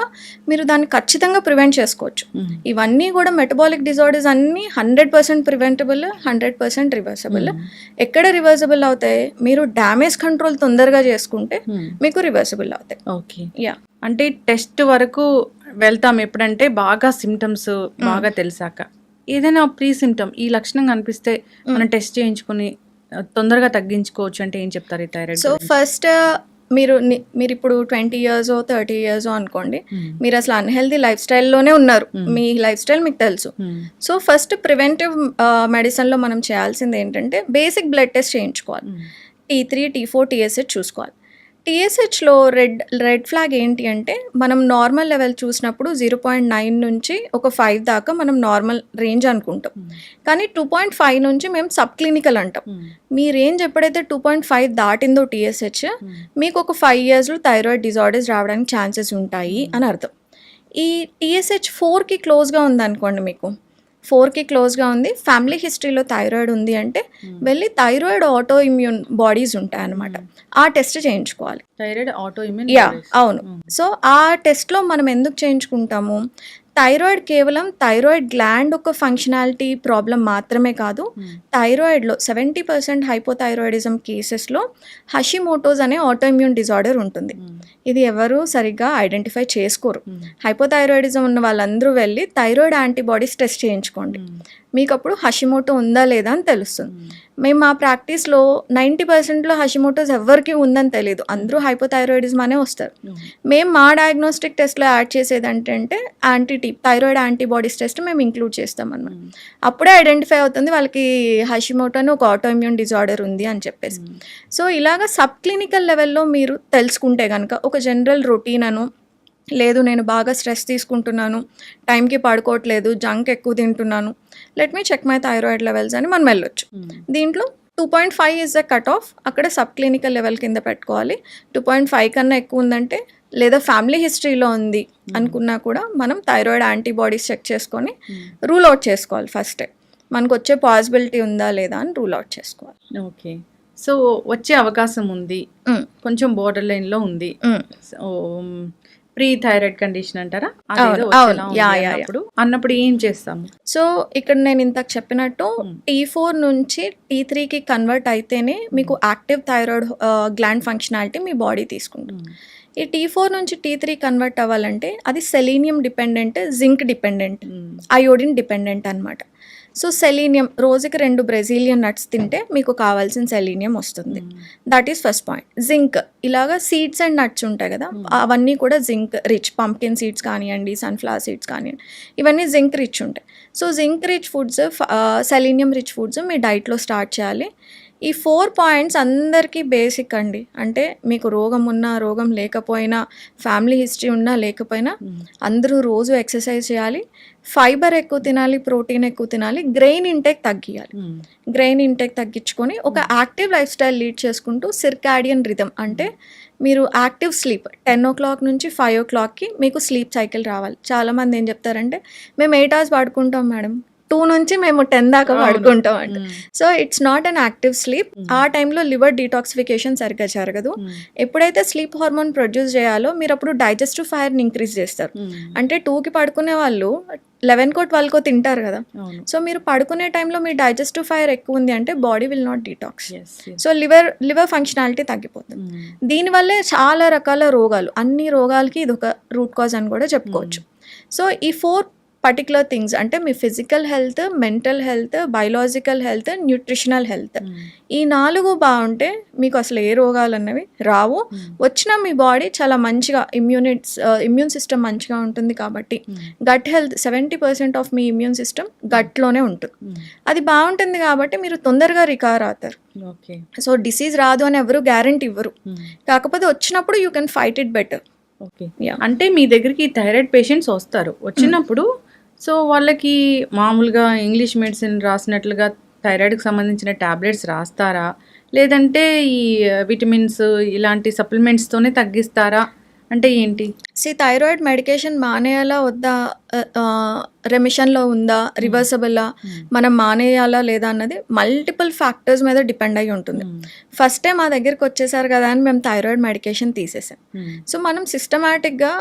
మీరు దాన్ని ఖచ్చితంగా ప్రివెంట్ చేసుకోవచ్చు. ఇవన్నీ కూడా మెటబాలిక్ డిజార్డర్స్ అన్నీ 100% ప్రివెంటబుల్, 100% రివర్సబుల్. ఎక్కడ రివర్సబుల్ అవుతాయి, మీరు డ్యామేజ్ కంట్రోల్ తొందరగా చేసుకుంటే మీకు రివర్సబుల్ అవుతాయి. Okay, yeah. అంటే టెస్ట్ వరకు వెళ్తాం ఎప్పుడంటే బాగా సిమ్టమ్స్ బాగా తెలిసాక. ఏదైనా ప్రీ సిమ్టమ్ ఈ లక్షణం కనిపిస్తే మనం టెస్ట్ చేయించుకుని తొందరగా తగ్గించుకోవచ్చు అంటే ఏం చెప్తారు ఈ థైరాయిడ్? సో ఫస్ట్ మీరు ఇప్పుడు 20 years 30 years అనుకోండి, మీరు అసలు అన్హెల్దీ లైఫ్ స్టైల్లోనే ఉన్నారు, మీ లైఫ్ స్టైల్ మీకు తెలుసు. సో ఫస్ట్ ప్రివెంటివ్ మెడిసిన్లో మనం చేయాల్సింది ఏంటంటే బేసిక్ బ్లడ్ టెస్ట్ చేయించుకోవాలి. T3, T4, TSH చూసుకోవాలి. TSHలో రెడ్ ఫ్లాగ్ ఏంటి అంటే మనం నార్మల్ లెవెల్ చూసినప్పుడు 0.9 నుంచి ఒక 5 దాకా మనం నార్మల్ రేంజ్ అనుకుంటాం, కానీ 2.5 నుంచి మేము సబ్ క్లినికల్ అంటాం. మీ రేంజ్ ఎప్పుడైతే 2.5 దాటిందో TSH, మీకు ఒక 5 yearsలో థైరాయిడ్ డిజార్డర్స్ రావడానికి ఛాన్సెస్ ఉంటాయి అని అర్థం. ఈ TSH 4కి క్లోజ్గా ఉందనుకోండి, మీకు 4కి క్లోజ్గా ఉంది, ఫ్యామిలీ హిస్టరీలో థైరాయిడ్ ఉంది అంటే వెళ్ళి థైరాయిడ్ ఆటో ఇమ్యూన్ బాడీస్ ఉంటాయన్నమాట, ఆ టెస్ట్ చేయించుకోవాలి. థైరాయిడ్ ఆటో ఇమ్యూన్, యా అవును. సో ఆ టెస్ట్లో మనం ఎందుకు చేయించుకుంటాము, థైరాయిడ్ కేవలం థైరాయిడ్ గ్లాండ్ ఒక ఫంక్షనాలిటీ ప్రాబ్లం మాత్రమే కాదు, థైరాయిడ్లో 70% హైపోథైరాయిడిజం కేసెస్లో హషిమోటోస్ అనే ఆటోఇమ్యూన్ డిజార్డర్ ఉంటుంది. ఇది ఎవరు సరిగ్గా ఐడెంటిఫై చేసుకోరు. హైపోథైరాయిడిజం ఉన్న వాళ్ళందరూ వెళ్ళి థైరాయిడ్ యాంటీబాడీస్ టెస్ట్ చేయించుకోండి, మీకు అప్పుడు హషిమోటో ఉందా లేదా అని తెలుస్తుంది. మేము మా ప్రాక్టీస్లో 90%లో హషిమోటోస్ ఎవరికి ఉందని తెలియదు, అందరూ హైపోథైరాయిడిజం అనే వస్తారు. మేము మా డయాగ్నోస్టిక్ టెస్ట్లో యాడ్ చేసేది అంటే థైరాయిడ్ యాంటీబాడీస్ టెస్ట్ మేము ఇంక్లూడ్ చేస్తాం అన్నమాట. అప్పుడే ఐడెంటిఫై అవుతుంది వాళ్ళకి హషిమోటో అని ఒక ఆటోఇమ్యూన్ డిజార్డర్ ఉంది అని చెప్పేసి. సో ఇలాగ సబ్ క్లినికల్ లెవెల్లో మీరు తెలుసుకుంటే కనుక ఒక జనరల్ రొటీన్ అను, లేదు నేను బాగా స్ట్రెస్ తీసుకుంటున్నాను, టైంకి పడుకోవట్లేదు, జంక్ ఎక్కువ తింటున్నాను, let me check my thyroid levels అని మనం వెళ్ళొచ్చు. దీంట్లో 2.5 ఇస్ ద కట్ ఆఫ్, అక్కడ సబ్ క్లినికల్ లెవెల్ కింద పెట్టుకోవాలి. 2.5 కన్నా ఎక్కువ ఉందంటే లేదా ఫ్యామిలీ హిస్టరీలో ఉంది అనుకున్నా కూడా మనం థైరాయిడ్ యాంటీబాడీస్ చెక్ చేసుకొని రూల్ అవుట్ చేసుకోవాలి ఫస్ట్. మనకు వచ్చే పాసిబిలిటీ ఉందా లేదా అని రూల్ అవుట్ చేసుకోవాలి. ఓకే. సో, వచ్చే అవకాశం ఉంది. హ్మ్. కొంచెం బోర్డర్ లైన్‌లో ఉంది. హ్మ్. సో, ప్రీ థైరాయిడ్ కండిషన్ అంటారా? అవును. అదేదో అవును. వచ్చేలా ఉంది యాహ్! అన్నప్పుడు ఏం చేస్తాము? సో, ఇక్కడ నేను ఇంతకు చెప్పినట్టు T4 నుంచి T3కి కన్వర్ట్ అయితేనే మీకు యాక్టివ్ థైరాయిడ్ గ్లాండ్ ఫంక్షనాలిటీ మీ బాడీ తీసుకుంటుంది. ఈ T4 నుంచి T3 కన్వర్ట్ అవ్వాలంటే అది selenium dependent, zinc dependent, iodine dependent అనమాట. సో సెలీనియం రోజుకి 2 బ్రెజిలియన్ నట్స్ తింటే మీకు కావాల్సిన సెలీనియం వస్తుంది. That is first point. Zinc ఇలాగా సీడ్స్ అండ్ నట్స్ ఉంటాయి కదా, అవన్నీ కూడా జింక్ రిచ్. పంప్కిన్ సీడ్స్ కానివ్వండి, సన్ఫ్లవర్ సీడ్స్ కానివ్వండి, ఇవన్నీ జింక్ రిచ్ ఉంటాయి. So zinc rich foods, selenium rich foods మీ డైట్లో స్టార్ట్ చేయాలి. ఈ 4 పాయింట్స్ అందరికీ బేసిక్ అండి. అంటే మీకు రోగం ఉన్నా రోగం లేకపోయినా, ఫ్యామిలీ హిస్టరీ ఉన్నా లేకపోయినా అందరూ రోజు ఎక్సర్సైజ్ చేయాలి, ఫైబర్ ఎక్కువ తినాలి, ప్రోటీన్ ఎక్కువ తినాలి, గ్రెయిన్ ఇంటేక్ తగ్గియాలి. గ్రెయిన్ ఇంటేక్ తగ్గించుకొని ఒక యాక్టివ్ లైఫ్ స్టైల్ లీడ్ చేసుకుంటూ సిర్కాడియన్ రిథమ్ అంటే మీరు యాక్టివ్ స్లీప్ 10 o'clock నుంచి 5 o'clockకి మీకు స్లీప్ సైకిల్ రావాలి. చాలామంది ఏం చెప్తారంటే మేము 8 hours పడుకుంటాం మేడం, 2 నుంచి మేము 10 దాకా పడుకుంటాం అంట. So it's not an active sleep. ఆ టైంలో లివర్ డీటాక్సిఫికేషన్ సరిగ్గా జరగదు. ఎప్పుడైతే స్లీప్ హార్మోన్ ప్రొడ్యూస్ చేయాలో మీరు అప్పుడు డైజెస్టివ్ ఫైర్ని ఇంక్రీజ్ చేస్తారు. అంటే 2కి పడుకునే వాళ్ళు 11కో 12కో తింటారు కదా. సో మీరు పడుకునే టైంలో మీ డైజెస్టివ్ ఫైర్ ఎక్కువ ఉంది అంటే body will not detox. So liver functionality తగ్గిపోతుంది. దీనివల్లే చాలా రకాల రోగాలు, అన్ని రోగాలకి ఇది ఒక రూట్ కాజ్ అని కూడా చెప్పుకోవచ్చు. సో ఈ 4 పర్టికులర్ థింగ్స్ అంటే మీ physical health, mental health, biological health, nutritional health, ఈ 4 బాగుంటే మీకు అసలు ఏ రోగాలు అన్నవి రావు. వచ్చిన మీ బాడీ చాలా మంచిగా ఇమ్యూన్ సిస్టమ్ మంచిగా ఉంటుంది. కాబట్టి గట్ హెల్త్ 70% ఆఫ్ మీ ఇమ్యూన్ సిస్టమ్ గట్లోనే ఉంటుంది. అది బాగుంటుంది కాబట్టి మీరు తొందరగా రికవర్ అవుతారు. సో డిసీజ్ రాదు అని ఎవరు గ్యారెంటీ ఇవ్వరు, కాకపోతే వచ్చినప్పుడు you can fight it better. Okay. అంటే మీ దగ్గరికి థైరాయిడ్ పేషెంట్స్ వస్తారు, వచ్చినప్పుడు సో వాళ్ళకి మామూలుగా ఇంగ్లీష్ మెడిసిన్ రాసినట్లుగా థైరాయిడ్కి సంబంధించిన ట్యాబ్లెట్స్ రాస్తారా, లేదంటే ఈ విటమిన్స్ ఇలాంటి సప్లిమెంట్స్తోనే తగ్గిస్తారా, అంటే ఏంటి? థైరాయిడ్ మెడికేషన్ మానేయాలా వద్దా, రెమిషన్లో ఉందా, రివర్సబుల్లా, మనం మానేయాలా లేదా అన్నది మల్టిపుల్ ఫ్యాక్టర్స్ మీద డిపెండ్ అయి ఉంటుంది. ఫస్ట్ టైం మా దగ్గరికి వచ్చేసారు కదా అని మేము థైరాయిడ్ మెడికేషన్ తీసేసాం. సో మనం సిస్టమాటిక్గా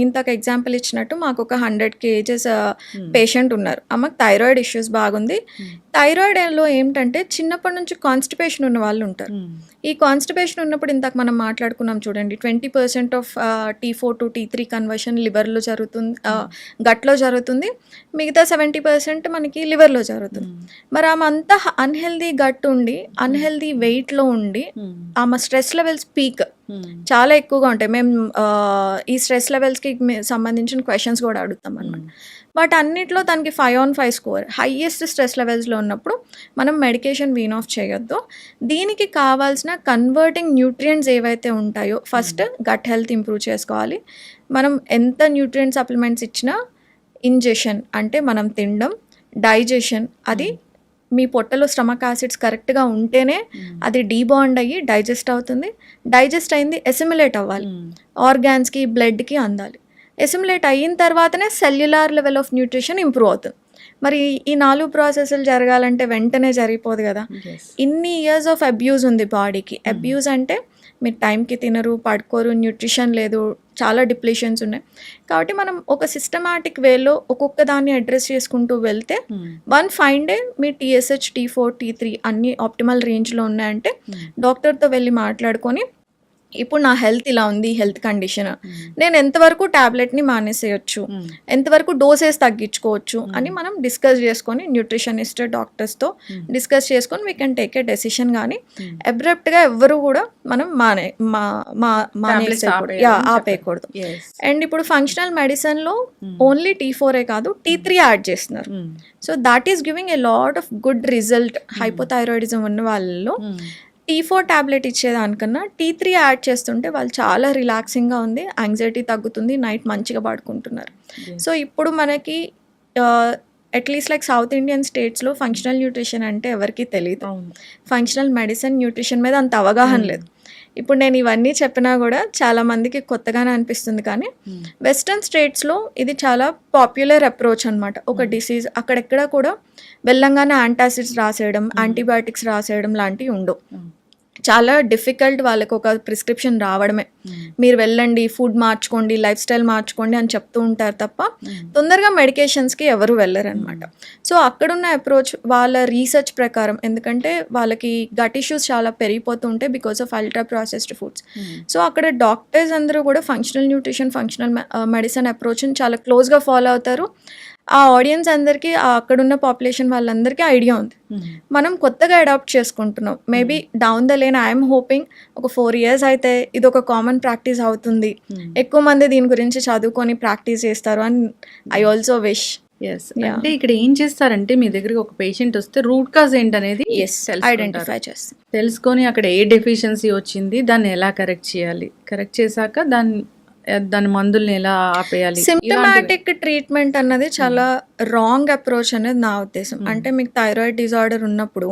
ఇంతకు ఎగ్జాంపుల్ ఇచ్చినట్టు మాకు ఒక 100 kgs పేషెంట్ ఉన్నారు. ఆమెకు థైరాయిడ్ ఇష్యూస్ బాగుంది. థైరాయిడ్లో ఏంటంటే చిన్నప్పటి నుంచి కాన్స్టిపేషన్ ఉన్న వాళ్ళు ఉంటారు. ఈ కాన్స్టిపేషన్ ఉన్నప్పుడు ఇంతకు మనం మాట్లాడుకున్నాం చూడండి, 20% of T4 to T3 conversion లివర్లో జరుగుతుంది, గట్లో జరుగుతుంది, మిగతా 70% మనకి లివర్లో జరుగుతుంది. మరి ఆమె అంతా అన్హెల్దీ గట్ ఉండి, అన్హెల్దీ వెయిట్లో ఉండి, ఆమె స్ట్రెస్ లెవెల్స్ పీక్ చాలా ఎక్కువగా ఉంటాయి. మేము ఈ స్ట్రెస్ లెవెల్స్కి సంబంధించిన క్వశ్చన్స్ కూడా అడుగుతాం అనమాట. బట్ అన్నిట్లో తనకి 5 on 5 స్కోర్, హైయెస్ట్ స్ట్రెస్ లెవెల్స్లో ఉన్నప్పుడు మనం మెడికేషన్ వీన్ ఆఫ్ చేయొద్దు. దీనికి కావాల్సిన కన్వర్టింగ్ న్యూట్రియంట్స్ ఏవైతే ఉంటాయో ఫస్ట్ గట్ హెల్త్ ఇంప్రూవ్ చేసుకోవాలి. మనం ఎంత న్యూట్రియంట్ సప్లిమెంట్స్ ఇచ్చినా ఇంజెషన్ అంటే మనం తినడం, డైజెషన్, అది మీ పొట్టలో స్టమక్ యాసిడ్స్ కరెక్ట్గా ఉంటేనే అది డీబాండ్ అయ్యి డైజెస్ట్ అవుతుంది. డైజెస్ట్ అయింది ఎసిమిలేట్ అవ్వాలి, ఆర్గాన్స్కి, బ్లడ్కి అందాలి. ఎసిమిలేట్ అయిన తర్వాతనే cellular level of nutrition improve అవుతుంది. మరి ఈ 4 ప్రాసెస్లు జరగాలంటే వెంటనే జరిగిపోదు కదా. ఇన్ని ఇయర్స్ ఆఫ్ అబ్యూజ్ ఉంది బాడీకి. అబ్యూజ్ అంటే మీరు టైంకి తినరు, పడుకోరు, న్యూట్రిషన్ లేదు, చాలా డిప్లీషన్స్ ఉన్నాయి. కాబట్టి మనం ఒక సిస్టమాటిక్ వేలో ఒక్కొక్క దాన్ని అడ్రస్ చేసుకుంటూ వెళ్తే వన్ ఫైన్ డే మీ TSH, T4, T3 అన్ని ఆప్టిమల్ రేంజ్లో ఉన్నాయంటే డాక్టర్తో వెళ్ళి మాట్లాడుకొని ఇప్పుడు నా హెల్త్ ఇలా ఉంది, హెల్త్ కండిషన్, నేను ఎంతవరకు ట్యాబ్లెట్ని మానేసేయచ్చు, ఎంతవరకు డోసెస్ తగ్గించుకోవచ్చు అని మనం డిస్కస్ చేసుకొని న్యూట్రిషనిస్ట్, డాక్టర్స్తో డిస్కస్ చేసుకొని we can take a decision. కానీ అబ్రప్ట్గా ఎవ్వరు కూడా మనం ఆపేయకూడదు. అండ్ ఇప్పుడు ఫంక్షనల్ మెడిసిన్లో ఓన్లీ T4 కాదు T3 యాడ్ చేస్తున్నారు. So that is giving a lot of good result. Hypothyroidism ఉన్న వాళ్ళలో T4 ట్యాబ్లెట్ ఇచ్చేదానికన్నా T3 యాడ్ చేస్తుంటే వాళ్ళు చాలా రిలాక్సింగ్గా ఉంది, యాంగ్జైటీ తగ్గుతుంది, నైట్ మంచిగా పడుకుంటున్నారు. సో ఇప్పుడు మనకి అట్లీస్ట్ లైక్ సౌత్ ఇండియన్ స్టేట్స్లో ఫంక్షనల్ న్యూట్రిషన్ అంటే ఎవరికి తెలియదు. ఫంక్షనల్ మెడిసిన్ న్యూట్రిషన్ మీద అంత అవగాహన లేదు. ఇప్పుడు నేను ఇవన్నీ చెప్పినా కూడా చాలా మందికి కొత్తగానే అనిపిస్తుంది, కానీ వెస్టర్న్ స్టేట్స్లో ఇది చాలా పాపులర్ అప్రోచ్ అనమాట. ఒక డిసీజ్ అక్కడెక్కడ కూడా వెళ్ళంగానే యాంటాసిడ్స్ రాసేయడం, యాంటీబయాటిక్స్ రాసేయడం లాంటివి ఉండవు. చాలా డిఫికల్ట్ వాళ్ళకి ఒక ప్రిస్క్రిప్షన్ రావడమే. మీరు వెళ్ళండి, ఫుడ్ మార్చుకోండి, లైఫ్ స్టైల్ మార్చుకోండి అని చెప్తూ ఉంటారు తప్ప తొందరగా మెడికేషన్స్కి ఎవరు వెళ్ళరనమాట. సో అక్కడున్న అప్రోచ్ వాళ్ళ రీసెర్చ్ ప్రకారం, ఎందుకంటే వాళ్ళకి గట్ ఇష్యూస్ చాలా పెరిగిపోతూ ఉంటాయి because of ultra processed foods. So అక్కడ డాక్టర్స్ అందరూ కూడా ఫంక్షనల్ న్యూట్రిషన్, ఫంక్షనల్ మెడిసిన్ అప్రోచ్ని చాలా క్లోజ్గా ఫాలో అవుతారు. ఆ ఆడియన్స్ అందరికీ, అక్కడున్న పాపులేషన్ వాళ్ళందరికీ ఐడియా ఉంది. మనం కొత్తగా అడాప్ట్ చేసుకుంటున్నాం. Maybe down the lane I'm hoping ఒక 4 years అయితే ఇది ఒక కామన్ ప్రాక్టీస్ అవుతుంది, ఎక్కువ మంది దీని గురించి చదువుకొని ప్రాక్టీస్ చేస్తారు అని ఐ ఆల్సో విష్. ఎస్, అంటే ఇక్కడ ఏం చేస్తారంటే మీ దగ్గరికి ఒక పేషెంట్ వస్తే రూట్ కాజ్ ఏంటనేది ఐడెంటిఫై చేస్తాం. తెలుసుకొని అక్కడ ఏ డెఫిషియన్సీ వచ్చింది, దాన్ని ఎలా కరెక్ట్ చేయాలి, కరెక్ట్ చేశాక దాని మందుల్ని ఎలా ఆపేయాలి. సిమ్టమాటిక్ ట్రీట్మెంట్ అన్నది చాలా రాంగ్ అప్రోచ్ అనేది నా ఉద్దేశం. అంటే మీకు థైరాయిడ్ డిజార్డర్ ఉన్నప్పుడు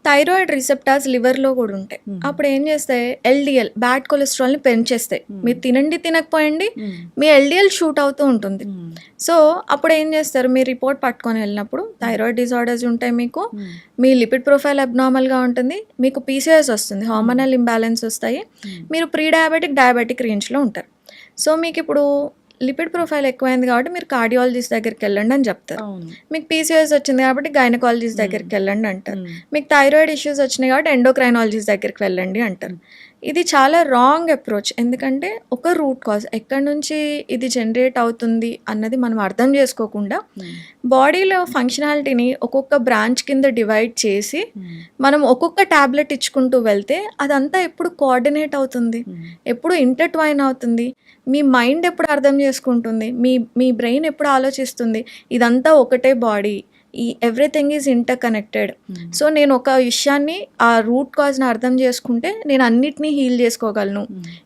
థైరాయిడ్ రిసెప్టార్స్ లివర్లో కూడా ఉంటాయి. అప్పుడు ఏం చేస్తాయి, ఎల్డిఎల్ బ్యాడ్ కొలెస్ట్రాల్ని పెంచేస్తాయి. మీరు తినకపోయండి, మీ ఎల్డిఎల్ షూట్ అవుతూ ఉంటుంది. సో అప్పుడు ఏం చేస్తారు, మీరు రిపోర్ట్ పట్టుకొని వెళ్ళినప్పుడు థైరాయిడ్ డిజార్డర్స్ ఉంటాయి, మీకు మీ లిపిడ్ ప్రొఫైల్ అబ్నార్మల్గా ఉంటుంది, మీకు పీసీఎస్ వస్తుంది, హార్మోనల్ ఇంబ్యాలెన్స్ వస్తాయి, మీరు ప్రీ డయాబెటిక్ రేంజ్లో ఉంటారు. సో మీకు ఇప్పుడు లిపిడ్ ప్రొఫైల్ ఎక్కువైంది కాబట్టి మీరు కార్డియాలజిస్ట్ దగ్గరికి వెళ్ళండి అని చెప్తారు. మీకు పీసీఎస్ వచ్చింది కాబట్టి గైనకాలజిస్ట్ దగ్గరికి వెళ్ళండి అంటారు. మీకు థైరాయిడ్ ఇష్యూస్ వచ్చినాయి కాబట్టి ఎండోక్రైనాలజిస్ట్ దగ్గరికి వెళ్ళండి అంటారు. ఇది చాలా రాంగ్ అప్రోచ్. ఎందుకంటే ఒక రూట్ కాజ్ ఎక్కడి నుంచి ఇది జనరేట్ అవుతుంది అన్నది మనం అర్థం చేసుకోకుండా బాడీలో ఫంక్షనాలిటీని ఒక్కొక్క బ్రాంచ్ కింద డివైడ్ చేసి మనం ఒక్కొక్క ట్యాబ్లెట్ ఇచ్చుకుంటూ వెళ్తే అదంతా ఎప్పుడు కోఆర్డినేట్ అవుతుంది, ఎప్పుడు ఇంటర్ట్వైన్ అవుతుంది, మీ మైండ్ ఎప్పుడు అర్థం చేసుకుంటుంది, మీ బ్రెయిన్ ఎప్పుడు ఆలోచిస్తుంది, ఇదంతా ఒకటే బాడీ, ఈ everything is inter connected. So నేను ఒక విషయాన్ని, ఆ రూట్ కాజ్ని అర్థం చేసుకుంటే నేను అన్నిటినీ హీల్ చేసుకోగలను.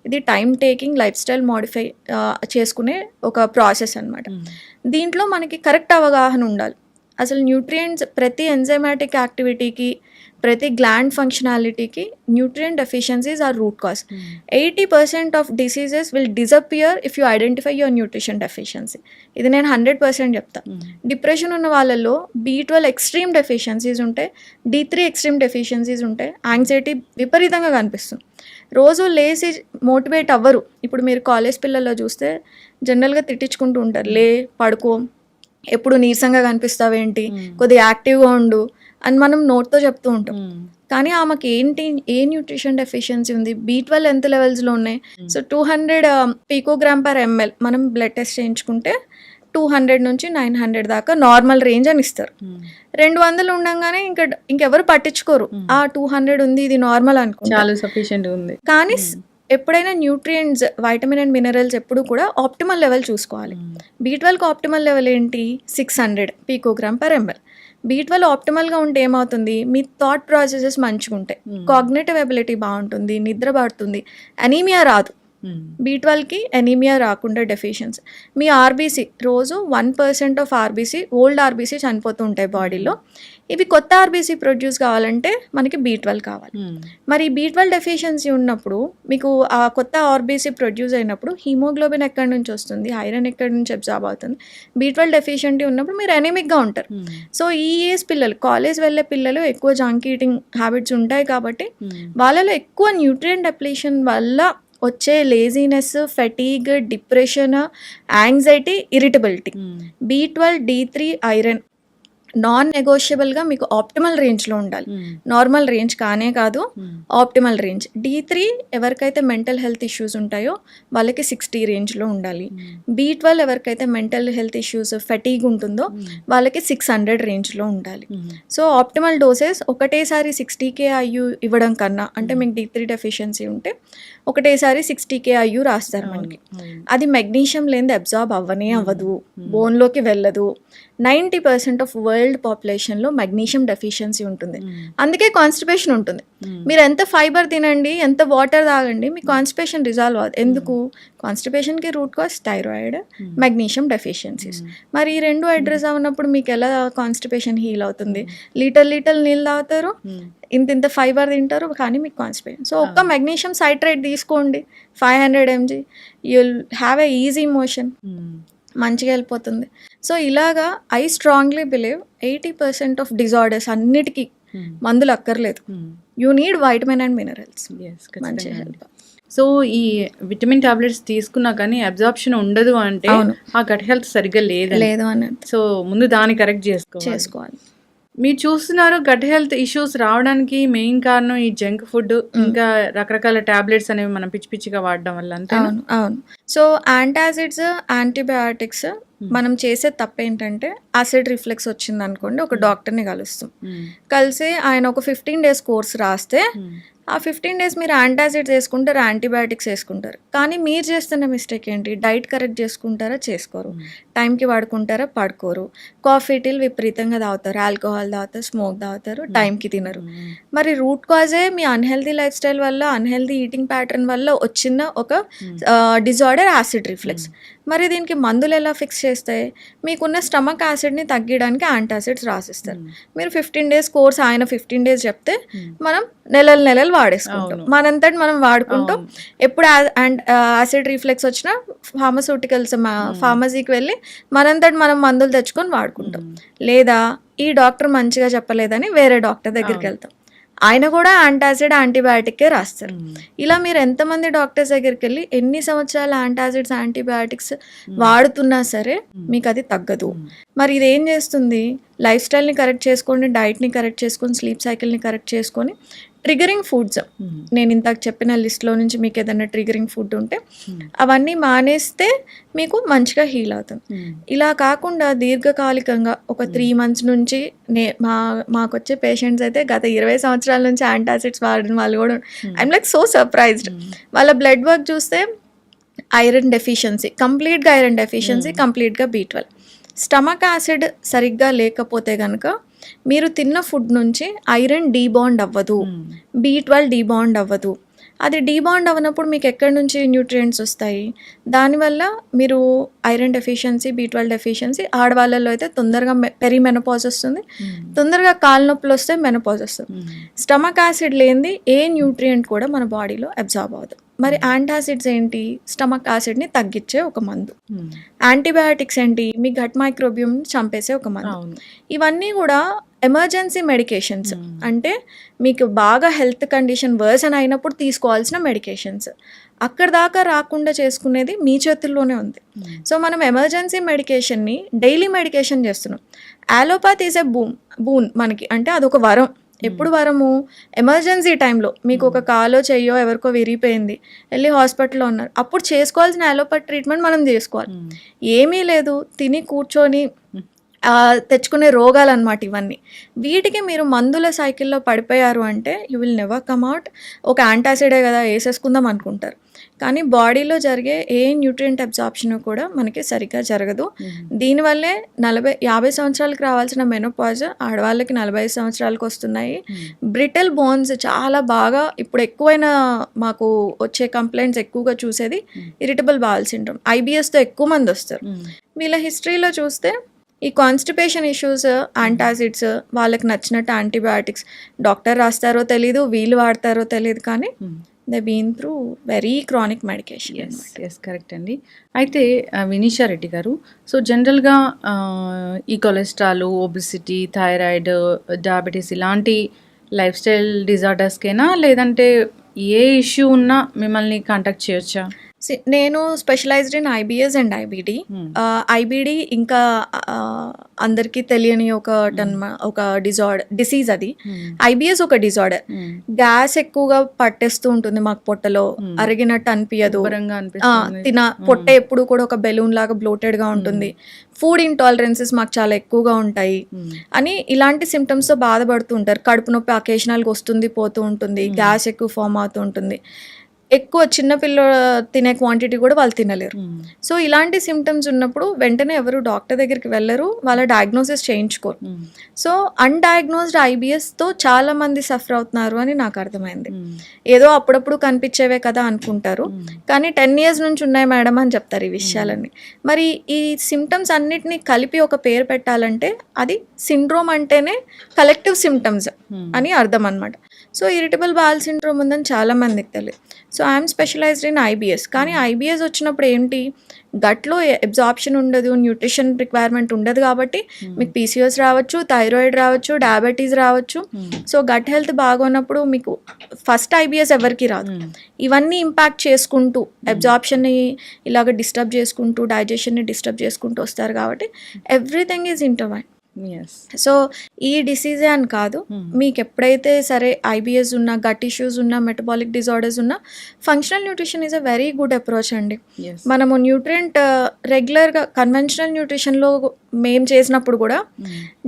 ఇది time taking, life style modify చేసుకునే ఒక ప్రాసెస్ అనమాట. దీంట్లో మనకి కరెక్ట్ అవగాహన ఉండాలి. అసలు న్యూట్రియంట్స్ ప్రతి ఎంజైమాటిక్ యాక్టివిటీకి, ప్రతి గ్లాండ్ ఫంక్షనాలిటీకి nutrient deficiencies are root cause. 80% of diseases will disappear if you identify your nutrition deficiency. ఇది నేను 100% చెప్తా. డిప్రెషన్ ఉన్న వాళ్ళల్లో B12 ఎక్స్ట్రీమ్ డెఫిషియన్సీస్ ఉంటాయి, D3 ఎక్స్ట్రీమ్ డెఫిషియన్సీస్ ఉంటాయి, యాంగ్జైటీ విపరీతంగా కనిపిస్తుంది, రోజు లేసి మోటివేట్ అవ్వరు. ఇప్పుడు మీరు కాలేజ్ పిల్లల్లో చూస్తే జనరల్గా తిట్టించుకుంటూ ఉంటారు, లే పడుకో, ఎప్పుడు నీరసంగా కనిపిస్తావేంటి, కొద్దిగా యాక్టివ్గా ఉండు అని మనం నోట్తో చెప్తూ ఉంటాం. కానీ ఆమెకి ఏ న్యూట్రిషన్ డెఫిషియన్సీ ఉంది, B12 ఎంత లెవెల్స్లో ఉన్నాయి. సో 200 pg/ml మనం బ్లడ్ టెస్ట్ చేయించుకుంటే 200 నుంచి 900 దాకా నార్మల్ రేంజ్ అని ఇస్తారు. 200 ఉండగానే ఇంకెవరు పట్టించుకోరు, 200 ఉంది ఇది నార్మల్ అనుకుంటారు, చాలా సఫిషియెంట్ ఉంది. కానీ ఎప్పుడైనా న్యూట్రియంట్స్, వైటమిన్ అండ్ మినరల్స్ ఎప్పుడు కూడా ఆప్టిమల్ లెవెల్ చూసుకోవాలి. B12కి ఆప్టిమల్ లెవెల్ ఏంటి, 600 pg/ml. B12 ఆప్టిమల్గా ఉంటే ఏమవుతుంది, మీ థాట్ ప్రాసెసెస్ మంచిగా ఉంటాయి, కాగ్నిటివ్ ఎబిలిటీ బాగుంటుంది, నిద్ర పడుతుంది, అనీమియా రాదు. B12కి అనీమియా రాకుండా డెఫిషియన్సీ. మీ ఆర్బీసీ రోజు 1% ఆఫ్ ఆర్బీసీ, ఓల్డ్ ఆర్బీసీ చనిపోతూ ఉంటాయి బాడీలో. ఇవి కొత్త ఆర్బీసీ ప్రొడ్యూస్ కావాలంటే మనకి B12 కావాలి. మరి B12 డెఫిషియన్సీ ఉన్నప్పుడు మీకు ఆ కొత్త ఆర్బీసీ ప్రొడ్యూస్ అయినప్పుడు హీమోగ్లోబిన్ ఎక్కడి నుంచి వస్తుంది, ఐరన్ ఎక్కడి నుంచి అబ్జార్బ్ అవుతుంది. B12 డెఫిషియన్సీ ఉన్నప్పుడు మీరు ఎనీమిక్గా ఉంటారు. సో ఈ ఏజ్ పిల్లలు, కాలేజ్ వెళ్ళే పిల్లలు ఎక్కువ జంక్ ఈటింగ్ హ్యాబిట్స్ ఉంటాయి కాబట్టి వాళ్ళలో ఎక్కువ న్యూట్రియంట్ డెప్లీషన్ వల్ల వచ్చే laziness, fatigue, depression, anxiety, irritability. B12, D3, iron non నెగోషియబుల్గా మీకు ఆప్టిమల్ రేంజ్లో ఉండాలి. నార్మల్ రేంజ్ కానే కాదు, ఆప్టిమల్ రేంజ్. D3 ఎవరికైతే మెంటల్ హెల్త్ ఇష్యూస్ ఉంటాయో వాళ్ళకి 60 రేంజ్లో ఉండాలి. B12 ఎవరికైతే మెంటల్ హెల్త్ ఇష్యూస్, ఫెటీగ్ ఉంటుందో వాళ్ళకి 600 రేంజ్లో ఉండాలి. సో ఆప్టిమల్ డోసెస్ ఒకటేసారి 60 kIU ఇవ్వడం కన్నా, అంటే మీకు D3 డెఫిషియన్సీ ఉంటే ఒకటేసారి 60 kIU రాస్తారు మనకి. అది మెగ్నీషియం లేనిది అబ్జార్బ్ అవ్వదు, బోన్లోకి వెళ్ళదు. 90% ఆఫ్ వరల్డ్ పాపులేషన్లో మెగ్నీషియం డెఫిషియన్సీ ఉంటుంది, అందుకే కాన్స్టిపేషన్ ఉంటుంది. మీరు ఎంత ఫైబర్ తినండి, ఎంత వాటర్ తాగండి, మీ కాన్స్టిపేషన్ రిజాల్వ్ అవ్వదు. ఎందుకు, కాన్స్టిపేషన్కి root cause thyroid, magnesium deficiencies. మరి ఈ రెండు అడ్రస్ అవునప్పుడు మీకు ఎలా కాన్స్టిపేషన్ హీల్ అవుతుంది? లీటర్ నీళ్ళు తాగుతారు, ఇంత ఫైబర్ తింటారు, కానీ మీకు కాన్స్టిపేషన్. సో ఒక్క మెగ్నీషియం సైట్రేట్ తీసుకోండి 500 mg, you'll have a easy motion, మంచిగా వెళ్ళిపోతుంది. సో ఇలాగా I strongly believe 80% of disorders అన్నిటికీ మందులు అక్కర్లేదు. You need vitamin and minerals. మంచిగా హెల్ప్. సో ఈ విటమిన్ టాబ్లెట్స్ తీసుకున్నా కానీ అబ్జార్ప్షన్ ఉండదు అంటే ఆ గట్ హెల్త్ సరిగ్గా లేదు అన్నట్టు. సో ముందు దాన్ని కరెక్ట్ చేసుకోవాలి. మీరు చూస్తున్నారు గట్ హెల్త్ ఇష్యూస్ రావడానికి మెయిన్ కారణం ఈ జంక్ ఫుడ్, ఇంకా రకరకాల టాబ్లెట్స్ అనేవి మనం పిచ్చి పిచ్చిగా వాడడం వల్ల. అంతే. అవును. సో యాంటాసిడ్స్, యాంటీబయాటిక్స్ మనం చేసే తప్పు ఏంటంటే యాసిడ్ రిఫ్లెక్స్ వచ్చింది అనుకోండి, ఒక డాక్టర్ని కలుస్తాం. కలిసి ఆయన ఒక 15 days కోర్స్ రాస్తే ఆ 15 days మీరు యాంటాసిడ్స్ వేసుకుంటారు, యాంటీబయాటిక్స్ వేసుకుంటారు. కానీ మీరు చేస్తున్న మిస్టేక్ ఏంటి? డైట్ కరెక్ట్ చేసుకుంటారా? చేసుకోరు. టైంకి వాడుకుంటారా? పడుకోరు. కాఫీ టీలు విపరీతంగా తాగుతారు, ఆల్కహాల్ తాగుతారు, స్మోక్ తాగుతారు, టైంకి తినరు. మరి రూట్ కాజే మీ అన్హెల్దీ లైఫ్ స్టైల్ వల్ల, అన్హెల్దీ ఈటింగ్ ప్యాటర్న్ వల్ల వచ్చిన ఒక డిజార్డర్ యాసిడ్ రిఫ్లెక్స్. మరి దీనికి మందులు ఎలా ఫిక్స్ చేస్తాయి? మీకున్న స్టమక్ యాసిడ్ని తగ్గించడానికి యాంటాసిడ్స్ రాసిస్తారు. మీరు 15 days కోర్స్, ఆయన 15 days చెప్తే మనం నెలలు వాడేసుకుంటాం. మనంతటి మనం వాడుకుంటాం. ఎప్పుడు యాసిడ్ రిఫ్లెక్స్ వచ్చినా ఫార్మస్యూటికల్స్ ఫార్మసీకి వెళ్ళి మనంతటి మనం మందులు తెచ్చుకొని వాడుకుంటాం. లేదా ఈ డాక్టర్ మంచిగా చెప్పలేదని వేరే డాక్టర్ దగ్గరికి వెళ్తాం, ఆయన కూడా యాంటాసిడ్, యాంటీబయాటిక్కే రాస్తారు. ఇలా మీరు ఎంతమంది డాక్టర్స్ దగ్గరికి వెళ్ళి ఎన్ని సంవత్సరాలు యాంటాసిడ్స్, యాంటీబయాటిక్స్ వాడుతున్నా సరే మీకు అది తగ్గదు. మరి ఇది ఏం చేస్తుంది? లైఫ్ స్టైల్ని కరెక్ట్ చేసుకోండి, డైట్ని కరెక్ట్ చేసుకొని, స్లీప్ సైకిల్ని కరెక్ట్ చేసుకొని, ట్రిగరింగ్ ఫుడ్స్ నేను ఇంతకు చెప్పిన లిస్ట్లో నుంచి మీకు ఏదైనా ట్రిగరింగ్ ఫుడ్ ఉంటే అవన్నీ మానేస్తే మీకు మంచిగా హీల్ అవుతుంది. ఇలా కాకుండా దీర్ఘకాలికంగా ఒక 3 months నుంచి మాకు వచ్చే పేషెంట్స్ అయితే గత 20 సంవత్సరాల నుంచి యాంటాసిడ్స్ వాడిన వాళ్ళు కూడా ఐఎమ్ లైక్ సో సర్ప్రైజ్డ్. వాళ్ళ బ్లడ్ వర్క్ చూస్తే ఐరన్ డెఫిషియన్సీ, కంప్లీట్గా ఐరన్ డెఫిషియన్సీ, కంప్లీట్గా B12. స్టమక్ యాసిడ్ సరిగ్గా లేకపోతే కనుక మీరు తిన్న ఫుడ్ నుంచి ఐరన్ డీబాండ్ అవ్వదు, B12 డీబాండ్ అవ్వదు. అది డీబాండ్ అవ్వనప్పుడు మీకు ఎక్కడి నుంచి న్యూట్రియంట్స్ వస్తాయి? దానివల్ల మీరు ఐరన్ డెఫిషియన్సీ, B12 డెఫిషియన్సీ, ఆడవాళ్ళలో అయితే తొందరగా పెరిమెనోపాజ్ వస్తుంది, తొందరగా కాళ్ళ నొప్పులు వస్తే మెనోపాజ్ వస్తుంది. స్టమక్ యాసిడ్ లేనిది ఏ న్యూట్రియంట్ కూడా మన బాడీలో అబ్జార్బ్ అవ్వదు. మరి యాంటాసిడ్స్ ఏంటి? స్టమక్ యాసిడ్ని తగ్గించే ఒక మందు. యాంటీబయాటిక్స్ ఏంటి? మీ గట్ మైక్రోబియంని చంపేసే ఒక మందు. ఇవన్నీ కూడా ఎమర్జెన్సీ మెడికేషన్స్, అంటే మీకు బాగా హెల్త్ కండిషన్ వర్సన్ అయినప్పుడు తీసుకోవాల్సిన మెడికేషన్స్. అక్కడ దాకా రాకుండా చేసుకునేది మీ చేతుల్లోనే ఉంది. సో మనం ఎమర్జెన్సీ మెడికేషన్ని డైలీ మెడికేషన్ చేస్తున్నాం. అలోపతి ఈజ్ ఎ బూన్ మనకి, అంటే అదొక వరం. ఎప్పుడు వరము? ఎమర్జెన్సీ టైంలో మీకు ఒక కాలో చెయ్యో ఎవరికో విరిగిపోయింది, వెళ్ళి హాస్పిటల్లో ఉన్నారు, అప్పుడు చేసుకోవాల్సిన అలోపతి ట్రీట్మెంట్ మనం చేసుకోవాలి. ఏమీ లేదు, తిని కూర్చొని తెచ్చుకునే రోగాలు అన్నమాట ఇవన్నీ. వీటికి మీరు మందుల సైకిల్లో పడిపోయారు అంటే you will never come out. ఒక యాంటాసిడే కదా వేసేసుకుందాం అనుకుంటారు, కానీ బాడీలో జరిగే ఏ న్యూట్రియంట్ అబ్జార్ప్షన్ కూడా మనకి సరిగ్గా జరగదు. దీనివల్లే 50 సంవత్సరాలకు రావాల్సిన మెనోపాజ్ ఆడవాళ్ళకి 45 సంవత్సరాలకు వస్తున్నాయి. బ్రిటల్ బోన్స్ చాలా బాగా ఇప్పుడు ఎక్కువైన మాకు వచ్చే కంప్లైంట్స్ ఎక్కువగా చూసేది ఇరిటబుల్ బౌల్ సిండ్రోమ్, IBSతో ఎక్కువ మంది వస్తారు. వీళ్ళ హిస్టరీలో చూస్తే ఈ కాన్స్టిపేషన్ ఇష్యూస్, యాంటాసిడ్స్, వాళ్ళకి నచ్చినట్టు యాంటీబయాటిక్స్ డాక్టర్ రాస్తారో తెలీదు, వీళ్ళు వాడతారో తెలియదు, కానీ they been through very chronic medication. Yes correct అండి. అయితే వినీషా రెడ్డి గారు, సో జనరల్గా ఈ కొలెస్ట్రాల్, ఒబిసిటీ, థైరాయిడ్, డయాబెటీస్ ఇలాంటి లైఫ్ స్టైల్ డిజార్డర్స్కేనా, లేదంటే ఏ ఇష్యూ ఉన్నా మిమ్మల్ని కాంటాక్ట్ చేయొచ్చా? నేను specialised in IBS and IBD. IBD ఇంకా అందరికీ తెలియని ఒక డిసీజ్ అది. IBS ఒక డిజార్డర్. గ్యాస్ ఎక్కువగా పట్టేస్తూ ఉంటుంది మాకు, పొట్టలో అరిగినట్టు అనిపించదు, పొట్ట ఎప్పుడు కూడా ఒక బెలూన్ లాగా బ్లోటెడ్గా ఉంటుంది, ఫుడ్ ఇంటాలరెన్సెస్ మాకు చాలా ఎక్కువగా ఉంటాయి అని ఇలాంటి సిమ్టమ్స్తో బాధపడుతూ ఉంటారు. కడుపు నొప్పి అకేషనల్గా వస్తుంది, పోతూ ఉంటుంది, గ్యాస్ ఎక్కువ ఫామ్ అవుతూ ఉంటుంది. ఎక్కువ చిన్న పిల్ల తినే క్వాంటిటీ కూడా వాళ్ళు తినలేరు. సో ఇలాంటి సిమ్టమ్స్ ఉన్నప్పుడు వెంటనే ఎవరు డాక్టర్ దగ్గరికి వెళ్ళరు, వాళ్ళ డయాగ్నోసిస్ చేయించుకోరు. సో అన్‌డయాగ్నోస్డ్ ఐబీఎస్తో చాలా మంది సఫర్ అవుతున్నారు అని నాకు అర్థమైంది. ఏదో అప్పుడప్పుడు కనిపించేవే కదా అనుకుంటారు, కానీ 10 years నుంచి ఉన్నాయి మేడం అని చెప్తారు ఈ విషయాలన్నీ. మరి ఈ సిమ్టమ్స్ అన్నిటినీ కలిపి ఒక పేరు పెట్టాలంటే అది సిండ్రోమ్ అంటేనే కలెక్టివ్ సిమ్టమ్స్ అని అర్థం అనమాట. సో ఇరిటబుల్ బౌల్ సిండ్రోమ్ ఉందని చాలా మందికి తెలియదు. So I'm specialised in IBS. కానీ ఐబిఎస్ వచ్చినప్పుడు ఏంటి, గట్లో అబ్జార్ప్షన్ ఉండదు, న్యూట్రిషన్ రిక్వైర్మెంట్ ఉండదు, కాబట్టి మీకు పీసీఓఎస్ రావచ్చు, థైరాయిడ్ రావచ్చు, డయాబెటీస్ రావచ్చు. సో గట్ హెల్త్ బాగున్నప్పుడు మీకు ఫస్ట్ ఐబిఎస్ ఎవరికి రాదు. ఇవన్నీ ఇంపాక్ట్ చేసుకుంటూ అబ్జార్ప్షన్ని ఇలాగ డిస్టర్బ్ చేసుకుంటూ, డైజెషన్ని డిస్టర్బ్ చేసుకుంటూ వస్తారు, కాబట్టి ఎవ్రీథింగ్ ఈజ్ ఇంటర్వైన్. సో ఈ డిసీజే అని కాదు, మీకు ఎప్పుడైతే సరే ఐబిఎస్ ఉన్నా, గట్ ఇష్యూస్ ఉన్నా, మెటబాలిక్ డిజార్డర్స్ ఉన్నా, functional nutrition is a very good approach అండి. మనము న్యూట్రియంట్ రెగ్యులర్గా కన్వెన్షనల్ న్యూట్రిషన్లో మేము చేసినప్పుడు కూడా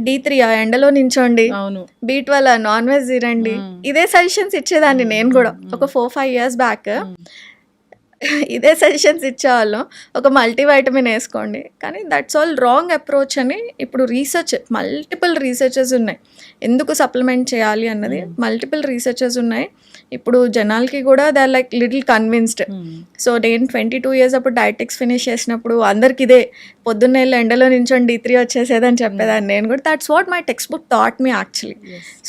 D3 ఎండలో నించోండి, B12 నాన్ వెజ్ తినండి, ఇదే సజెషన్స్ ఇచ్చేదాన్ని నేను కూడా ఒక 4-5 years బ్యాక్. ఇదే సజెషన్స్ ఇచ్చేవాళ్ళం, ఒక మల్టీవైటమిన్ వేసుకోండి. కానీ దట్స్ ఆల్ రాంగ్ అప్రోచ్ అని ఇప్పుడు మల్టిపుల్ రీసెర్చెస్ ఉన్నాయి ఎందుకు సప్లిమెంట్ చేయాలి అన్నది. మల్టిపుల్ రీసెర్చెస్ ఉన్నాయి. ఇప్పుడు జనాలకి కూడా they are like little convinced. So నేను 22 years అప్పుడు డైటెక్స్ ఫినిష్ చేసినప్పుడు అందరికి ఇదే పొద్దున్నే ఎండలో నించొని D3 వచ్చేసేదని చెప్పేదాన్ని నేను కూడా. That's what my text book thought me actually.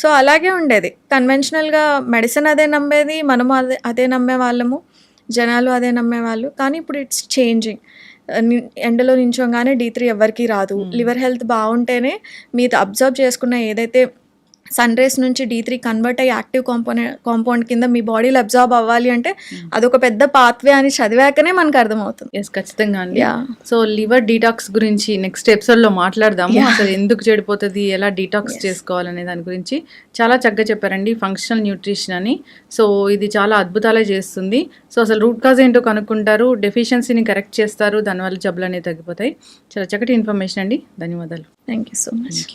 So అలాగే ఉండేది. కన్వెన్షనల్గా మెడిసిన్ అదే నమ్మేది, మనము అదే నమ్మే వాళ్ళము, జనాలు అదే నమ్మేవాళ్ళు. కానీ ఇప్పుడు ఇట్స్ చేంజింగ్. ఎండలో నించోగానే D3 ఎవరికి రాదు. లివర్ హెల్త్ బాగుంటేనే మీరు అబ్జర్వ్ చేసుకున్న ఏదైతే సన్ రేస్ నుంచి D3 కన్వర్ట్ అయ్యి యాక్టివ్ కాంపౌండ్ కింద మీ బాడీలో అబ్జార్బ్ అవ్వాలి అంటే అదొక పెద్ద పాత్వే అని చదివాకనే మనకు అర్థమవుతుంది. ఎస్, ఖచ్చితంగా అండి. సో లివర్ డీటాక్స్ గురించి నెక్స్ట్ ఎపిసోడ్లో మాట్లాడదాము. అసలు ఎందుకు చెడిపోతుంది, ఎలా డీటాక్స్ చేసుకోవాలనే దాని గురించి చాలా చక్కగా చెప్పారండి. ఫంక్షనల్ న్యూట్రిషన్ అని, సో ఇది చాలా అద్భుతాలే చేస్తుంది. సో అసలు రూట్ కాజ్ ఏంటో కనుక్కుంటారు, డెఫిషియన్సీని కరెక్ట్ చేస్తారు, దానివల్ల జబ్బులు అనేవి తగ్గిపోతాయి. చాలా చక్కటి ఇన్ఫర్మేషన్ అండి, ధన్యవాదాలు. Thank you so much.